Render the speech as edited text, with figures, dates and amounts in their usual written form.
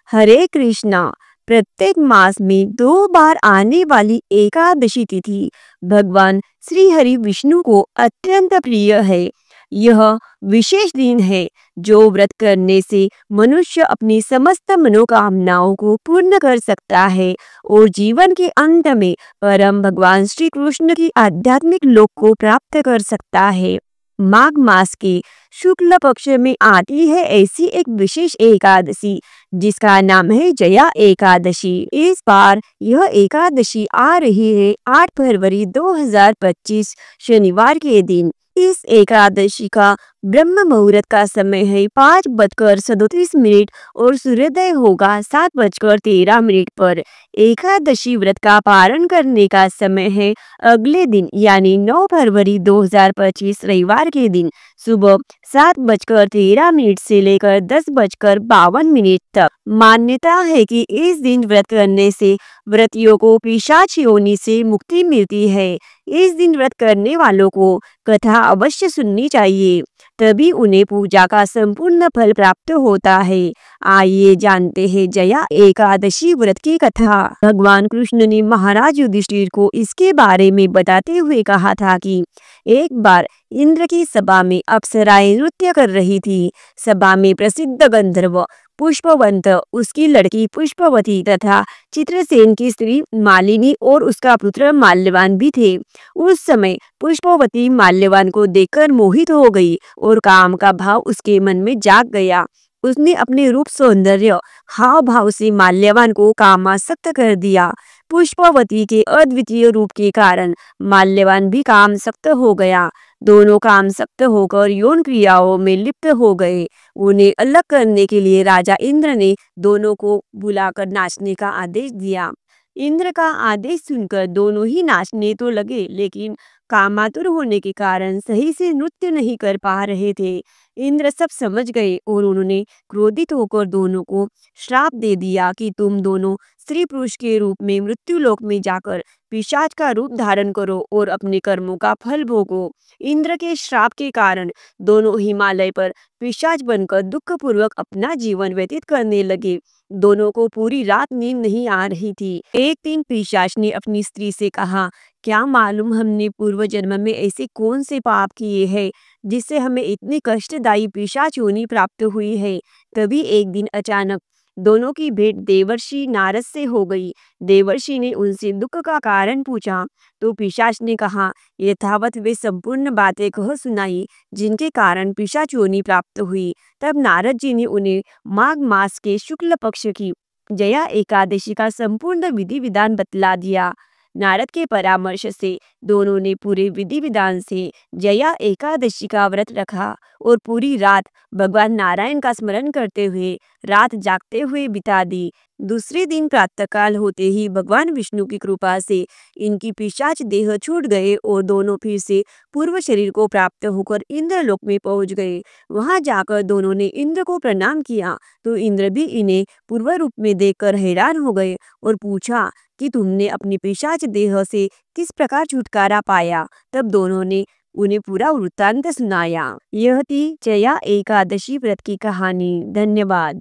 हरे कृष्णा। प्रत्येक मास में 2 बार आने वाली एकादशी तिथि भगवान श्री हरि विष्णु को अत्यंत प्रिय है। यह विशेष दिन है जो व्रत करने से मनुष्य अपनी समस्त मनोकामनाओं को पूर्ण कर सकता है और जीवन के अंत में परम भगवान श्री कृष्ण की आध्यात्मिक लोक को प्राप्त कर सकता है। माघ मास के शुक्ल पक्ष में आती है ऐसी एक विशेष एकादशी जिसका नाम है जया एकादशी। इस बार यह एकादशी आ रही है 8 फरवरी 2025 शनिवार के दिन। इस एकादशी का ब्रह्म मुहूर्त का समय है 5:37 और सूर्योदय होगा 7:13 पर। एकादशी व्रत का पारण करने का समय है अगले दिन यानी 9 फरवरी 2025 रविवार के दिन सुबह 7:13 से लेकर 10:52 तक। मान्यता है कि इस दिन व्रत करने से व्रतियों को पिशाच योनि से मुक्ति मिलती है। इस दिन व्रत करने वालों को कथा अवश्य सुननी चाहिए, तभी उन्हें पूजा का संपूर्ण फल प्राप्त होता है। आइए जानते हैं जया एकादशी व्रत की कथा। भगवान कृष्ण ने महाराज युधिष्ठिर को इसके बारे में बताते हुए कहा था कि एक बार इंद्र की सभा में अप्सराएं नृत्य कर रही थी। सभा में प्रसिद्ध गंधर्व पुष्पवंत, उसकी लड़की पुष्पवती तथा चित्रसेन की स्त्री मालिनी और उसका पुत्र माल्यवान भी थे। उस समय पुष्पवती माल्यवान को देखकर मोहित हो गई और काम का भाव उसके मन में जाग गया। उसने अपने रूप सौंदर्य हाव भाव से माल्यवान को कामासक्त कर दिया। पुष्पवती के अद्वितीय रूप के कारण माल्यवान भी कामसक्त हो गया। दोनों कामसक्त होकर यौन क्रियाओं में लिप्त हो गए। उन्हें अलग करने के लिए राजा इंद्र ने दोनों को बुलाकर नाचने का आदेश दिया। इंद्र का आदेश सुनकर दोनों ही नाचने तो लगे, लेकिन कामातुर होने के कारण सही से नृत्य नहीं कर पा रहे थे। इंद्र सब समझ गए और उन्होंने क्रोधित होकर दोनों को श्राप दे दिया कि तुम दोनों स्त्री पुरुष के रूप में मृत्युलोक में जाकर पिशाच का रूप धारण करो और अपने कर्मों का फल भोगो। इंद्र के श्राप के कारण दोनों हिमालय पर पिशाच बनकर दुखपूर्वक अपना जीवन व्यतीत करने लगे। दोनों को पूरी रात नींद नहीं आ रही थी। एक दिन पिशाच ने अपनी स्त्री से कहा, क्या मालूम हमने पूर्व जन्म में ऐसे कौन से पाप किए हैं जिससे हमें इतनी कष्टदायी पिशाच योनि प्राप्त हुई है। तभी एक दिन अचानक दोनों की भेंट देवर्षि नारद से हो गई। देवर्षि ने उनसे दुख का कारण पूछा तो पिशाच ने कहा, यथावत वे संपूर्ण बातें कह सुनाई जिनके कारण पिशाच योनि प्राप्त हुई। तब नारद जी ने उन्हें माघ मास के शुक्ल पक्ष की जया एकादशी का संपूर्ण विधि विधान बतला दिया। नारद के परामर्श से दोनों ने पूरे विधि विधान से जया एकादशी का व्रत रखा और पूरी रात भगवान नारायण का स्मरण करते हुए रात जागते हुए बिता दी। दूसरे दिन प्रातःकाल होते ही भगवान विष्णु की कृपा से इनकी पिशाच देह छूट गए और दोनों फिर से पूर्व शरीर को प्राप्त होकर इंद्रलोक में पहुंच गए। वहां जाकर दोनों ने इंद्र को प्रणाम किया तो इंद्र भी इन्हें पूर्व रूप में देखकर हैरान हो गए और पूछा कि तुमने अपनी पिशाच देह से किस प्रकार छुटकारा पाया। तब दोनों ने उन्हें पूरा वृत्तांत सुनाया। यह थी जया एकादशी व्रत की कहानी। धन्यवाद।